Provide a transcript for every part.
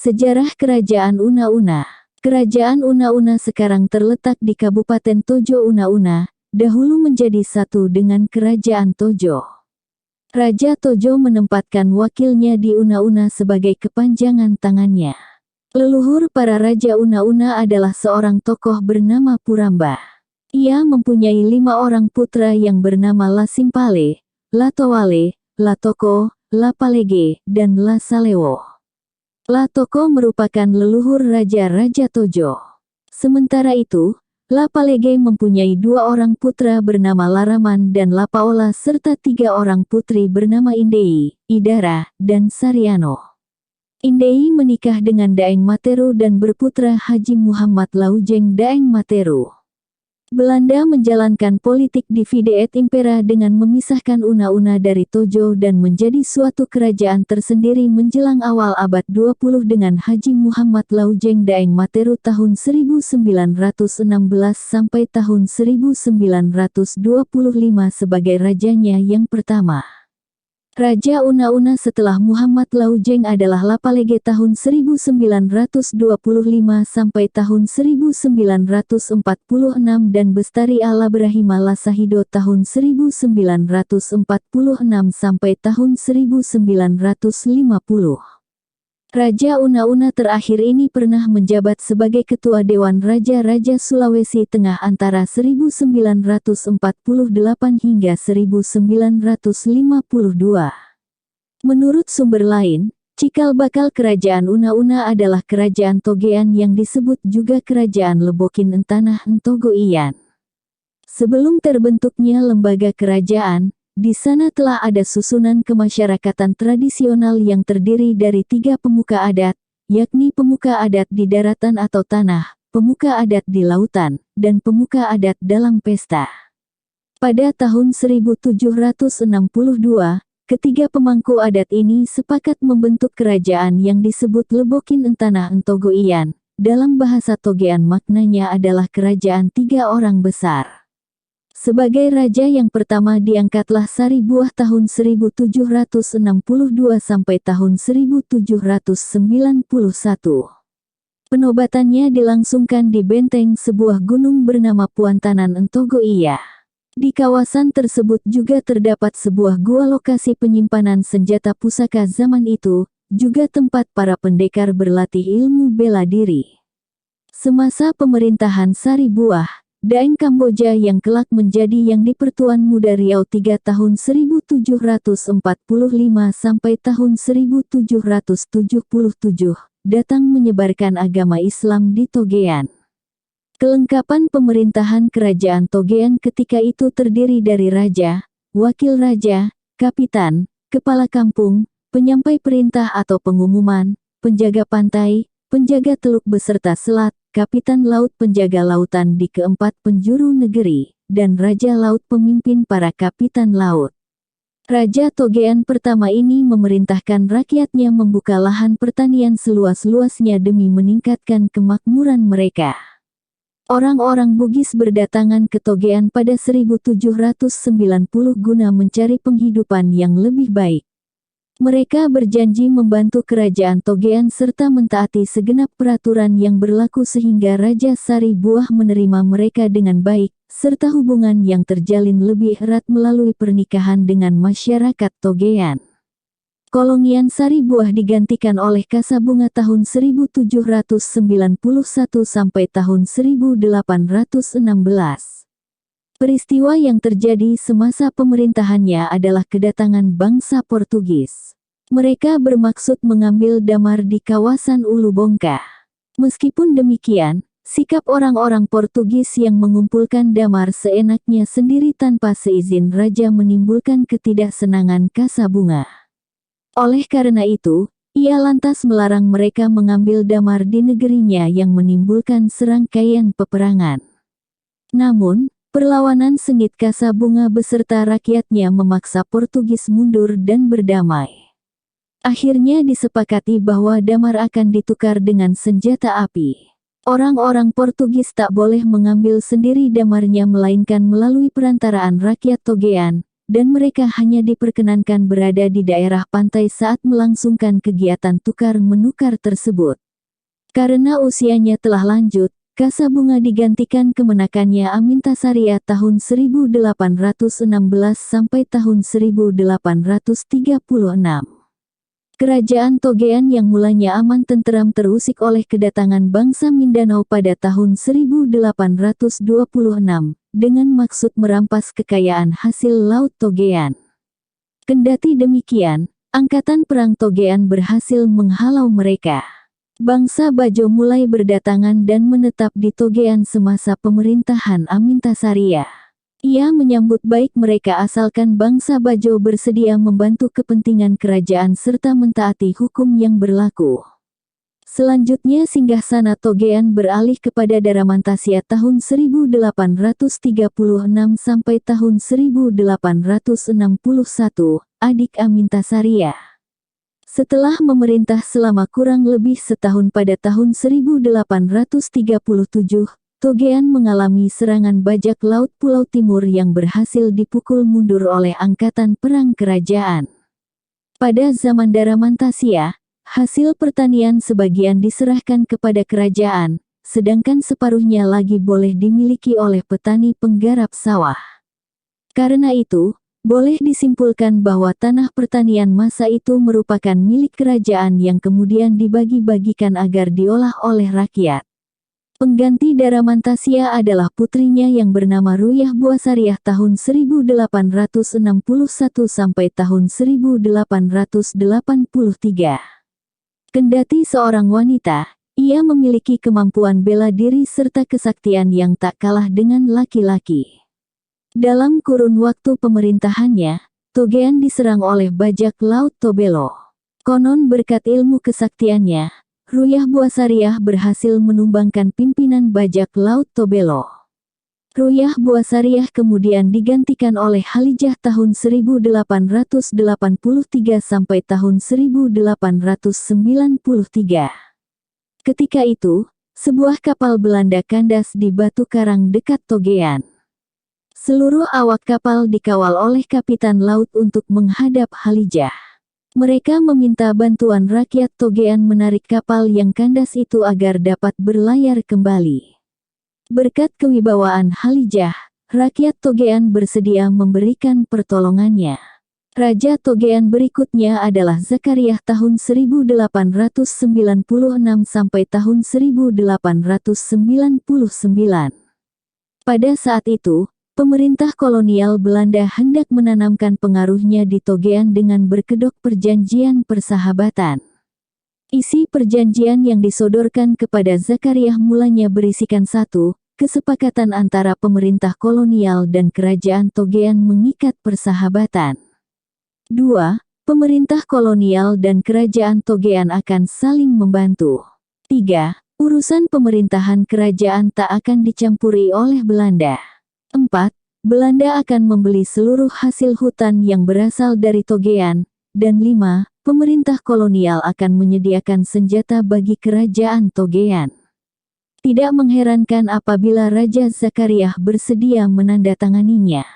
Sejarah Kerajaan Una-Una. Kerajaan Una-Una sekarang terletak di Kabupaten Tojo Una-Una, dahulu menjadi satu dengan Kerajaan Tojo. Raja Tojo menempatkan wakilnya di Una-Una sebagai kepanjangan tangannya. Leluhur para Raja Una-Una adalah seorang tokoh bernama Puramba. Ia mempunyai 5 orang putra yang bernama Lasimpale, Latowale, Latoko, Lapalege, dan Lasalewo. Latoko merupakan leluhur Raja-Raja Tojo. Sementara itu, Lapalege mempunyai 2 orang putra bernama Laraman dan Lapaola serta 3 orang putri bernama Indei, Idara, dan Sariano. Indei menikah dengan Daeng Materu dan berputra Haji Muhammad Laujeng Daeng Materu. Belanda menjalankan politik divide et impera dengan memisahkan Una-Una dari Tojo dan menjadi suatu kerajaan tersendiri menjelang awal abad 20 dengan Haji Muhammad Laujeng Daeng Materu tahun 1916 sampai tahun 1925 sebagai rajanya yang pertama. Raja Una-Una setelah Muhammad Laujeng adalah Lapalege tahun 1925 sampai tahun 1946 dan Bestari Alabrahima Lasahido tahun 1946 sampai tahun 1950. Raja Una-Una terakhir ini pernah menjabat sebagai Ketua Dewan Raja-Raja Sulawesi Tengah antara 1948 hingga 1952. Menurut sumber lain, cikal bakal Kerajaan Una-Una adalah Kerajaan Togean yang disebut juga Kerajaan Lebokin Entanah Entogoian. Sebelum terbentuknya lembaga kerajaan, di sana telah ada susunan kemasyarakatan tradisional yang terdiri dari 3 pemuka adat, yakni pemuka adat di daratan atau tanah, pemuka adat di lautan, dan pemuka adat dalam pesta. Pada tahun 1762, ketiga pemangku adat ini sepakat membentuk kerajaan yang disebut Lebokin Entanah Entogoian. Dalam bahasa Togean maknanya adalah kerajaan 3 orang besar. Sebagai raja yang pertama diangkatlah Sari Buah tahun 1762 sampai tahun 1791. Penobatannya dilangsungkan di benteng sebuah gunung bernama Puantanan Entogoia. Di kawasan tersebut juga terdapat sebuah gua lokasi penyimpanan senjata pusaka zaman itu, juga tempat para pendekar berlatih ilmu bela diri. Semasa pemerintahan Sari Buah, Daeng Kamboja yang kelak menjadi yang di Pertuan Muda Riau III tahun 1745 sampai tahun 1777, datang menyebarkan agama Islam di Togean. Kelengkapan pemerintahan kerajaan Togean ketika itu terdiri dari raja, wakil raja, kapitan, kepala kampung, penyampai perintah atau pengumuman, penjaga pantai, penjaga teluk beserta selat, kapitan laut penjaga lautan di keempat penjuru negeri, dan raja laut pemimpin para kapitan laut. Raja Togean pertama ini memerintahkan rakyatnya membuka lahan pertanian seluas-luasnya demi meningkatkan kemakmuran mereka. Orang-orang Bugis berdatangan ke Togean pada 1790 guna mencari penghidupan yang lebih baik. Mereka berjanji membantu kerajaan Togean serta mentaati segenap peraturan yang berlaku sehingga Raja Sari Buah menerima mereka dengan baik, serta hubungan yang terjalin lebih erat melalui pernikahan dengan masyarakat Togean. Kolongian Sari Buah digantikan oleh Kasabunga tahun 1791 sampai tahun 1816. Peristiwa yang terjadi semasa pemerintahannya adalah kedatangan bangsa Portugis. Mereka bermaksud mengambil damar di kawasan Ulu Bongka. Meskipun demikian, sikap orang-orang Portugis yang mengumpulkan damar seenaknya sendiri tanpa seizin raja menimbulkan ketidaksenangan Kasabunga. Oleh karena itu, ia lantas melarang mereka mengambil damar di negerinya yang menimbulkan serangkaian peperangan. Namun, perlawanan sengit Kasabunga beserta rakyatnya memaksa Portugis mundur dan berdamai. Akhirnya disepakati bahwa damar akan ditukar dengan senjata api. Orang-orang Portugis tak boleh mengambil sendiri damarnya melainkan melalui perantaraan rakyat Togean, dan mereka hanya diperkenankan berada di daerah pantai saat melangsungkan kegiatan tukar-menukar tersebut. Karena usianya telah lanjut, Kasabunga digantikan kemenakannya Amintasarya tahun 1816 sampai tahun 1836. Kerajaan Togean yang mulanya aman tenteram terusik oleh kedatangan bangsa Mindanao pada tahun 1826, dengan maksud merampas kekayaan hasil laut Togean. Kendati demikian, angkatan perang Togean berhasil menghalau mereka. Bangsa Bajo mulai berdatangan dan menetap di Togean semasa pemerintahan Amintasarya. Ia menyambut baik mereka asalkan bangsa Bajo bersedia membantu kepentingan kerajaan serta mentaati hukum yang berlaku. Selanjutnya singgasana Togean beralih kepada Daramantasya tahun 1836 sampai tahun 1861, adik Amintasarya. Setelah memerintah selama kurang lebih setahun pada tahun 1837, Togean mengalami serangan bajak laut Pulau Timur yang berhasil dipukul mundur oleh angkatan perang kerajaan. Pada zaman Daramantasya, hasil pertanian sebagian diserahkan kepada kerajaan, sedangkan separuhnya lagi boleh dimiliki oleh petani penggarap sawah. Karena itu, boleh disimpulkan bahwa tanah pertanian masa itu merupakan milik kerajaan yang kemudian dibagi-bagikan agar diolah oleh rakyat. Pengganti Daramantasya adalah putrinya yang bernama Ruyah Buasariah tahun 1861 sampai tahun 1883. Kendati seorang wanita, ia memiliki kemampuan bela diri serta kesaktian yang tak kalah dengan laki-laki. Dalam kurun waktu pemerintahannya, Togean diserang oleh bajak laut Tobelo. Konon berkat ilmu kesaktiannya, Ruyah Buasariah berhasil menumbangkan pimpinan bajak laut Tobelo. Ruyah Buasariah kemudian digantikan oleh Halijah tahun 1883 sampai tahun 1893. Ketika itu, sebuah kapal Belanda kandas di Batu Karang dekat Togean. Seluruh awak kapal dikawal oleh kapitan laut untuk menghadap Halijah. Mereka meminta bantuan rakyat Togean menarik kapal yang kandas itu agar dapat berlayar kembali. Berkat kewibawaan Halijah, rakyat Togean bersedia memberikan pertolongannya. Raja Togean berikutnya adalah Zakariah tahun 1896 sampai tahun 1899. Pada saat itu, pemerintah kolonial Belanda hendak menanamkan pengaruhnya di Togean dengan berkedok perjanjian persahabatan. Isi perjanjian yang disodorkan kepada Zakariah mulanya berisikan 1. Kesepakatan antara pemerintah kolonial dan kerajaan Togean mengikat persahabatan. 2. Pemerintah kolonial dan kerajaan Togean akan saling membantu. 3. Urusan pemerintahan kerajaan tak akan dicampuri oleh Belanda. 4. Belanda akan membeli seluruh hasil hutan yang berasal dari Togean. Dan 5. Pemerintah kolonial akan menyediakan senjata bagi kerajaan Togean. Tidak mengherankan apabila Raja Zakariah bersedia menandatanganinya.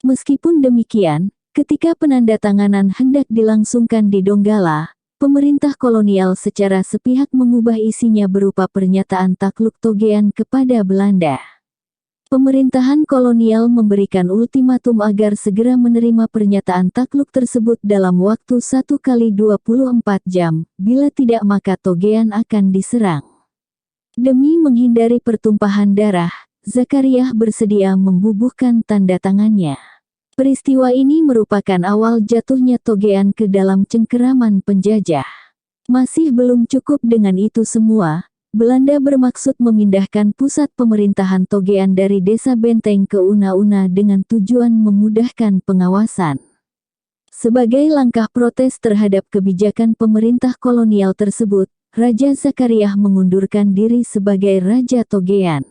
Meskipun demikian, ketika penandatanganan hendak dilangsungkan di Donggala, pemerintah kolonial secara sepihak mengubah isinya berupa pernyataan takluk Togean kepada Belanda. Pemerintahan kolonial memberikan ultimatum agar segera menerima pernyataan takluk tersebut dalam waktu 1x24 jam, bila tidak maka Togean akan diserang. Demi menghindari pertumpahan darah, Zakariah bersedia membubuhkan tanda tangannya. Peristiwa ini merupakan awal jatuhnya Togean ke dalam cengkeraman penjajah. Masih belum cukup dengan itu semua, Belanda bermaksud memindahkan pusat pemerintahan Togean dari Desa Benteng ke Una-Una dengan tujuan memudahkan pengawasan. Sebagai langkah protes terhadap kebijakan pemerintah kolonial tersebut, Raja Zakariah mengundurkan diri sebagai Raja Togean.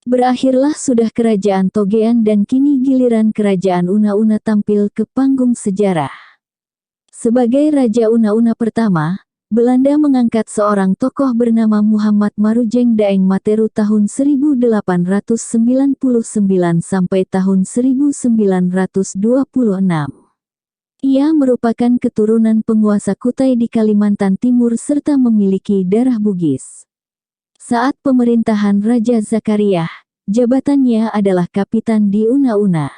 Berakhirlah sudah kerajaan Togean dan kini giliran kerajaan Una-Una tampil ke panggung sejarah. Sebagai Raja Una-Una pertama, Belanda mengangkat seorang tokoh bernama Muhammad Marujeng Daeng Materu tahun 1899 sampai tahun 1926. Ia merupakan keturunan penguasa Kutai di Kalimantan Timur serta memiliki darah Bugis. Saat pemerintahan Raja Zakaria, jabatannya adalah Kapitan di Una-Una.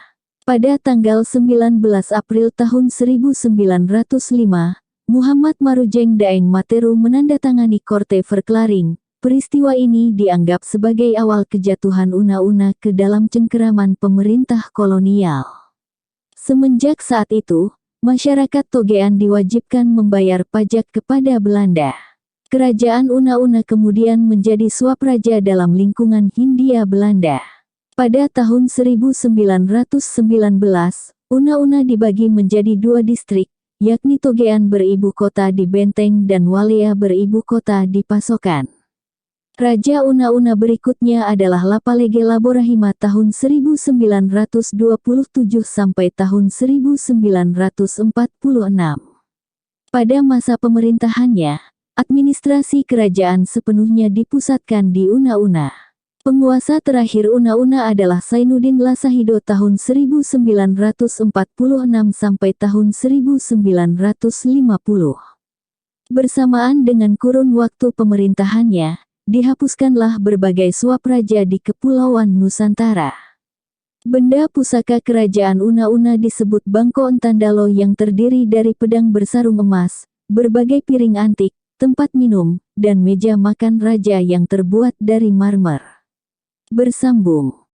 Pada tanggal 19 April tahun 1905, Muhammad Marujeng Daeng Materu menandatangani Korte Verklaring. Peristiwa ini dianggap sebagai awal kejatuhan Una-Una ke dalam cengkeraman pemerintah kolonial. Semenjak saat itu, masyarakat Togean diwajibkan membayar pajak kepada Belanda. Kerajaan Una-Una kemudian menjadi swapraja dalam lingkungan Hindia Belanda. Pada tahun 1919, Una-Una dibagi menjadi dua distrik, yakni Togean beribu kota di Benteng dan Walea beribu kota di Pasokan. Raja Una-Una berikutnya adalah Lapalege Laborahima tahun 1927 sampai tahun 1946. Pada masa pemerintahannya, administrasi kerajaan sepenuhnya dipusatkan di Una-Una. Penguasa terakhir Una-Una adalah Sainuddin Lasahido tahun 1946 sampai tahun 1950. Bersamaan dengan kurun waktu pemerintahannya, dihapuskanlah berbagai swapraja di Kepulauan Nusantara. Benda pusaka kerajaan Una-Una disebut Bangko Entandalo yang terdiri dari pedang bersarung emas, berbagai piring antik, tempat minum, dan meja makan raja yang terbuat dari marmer. Bersambung.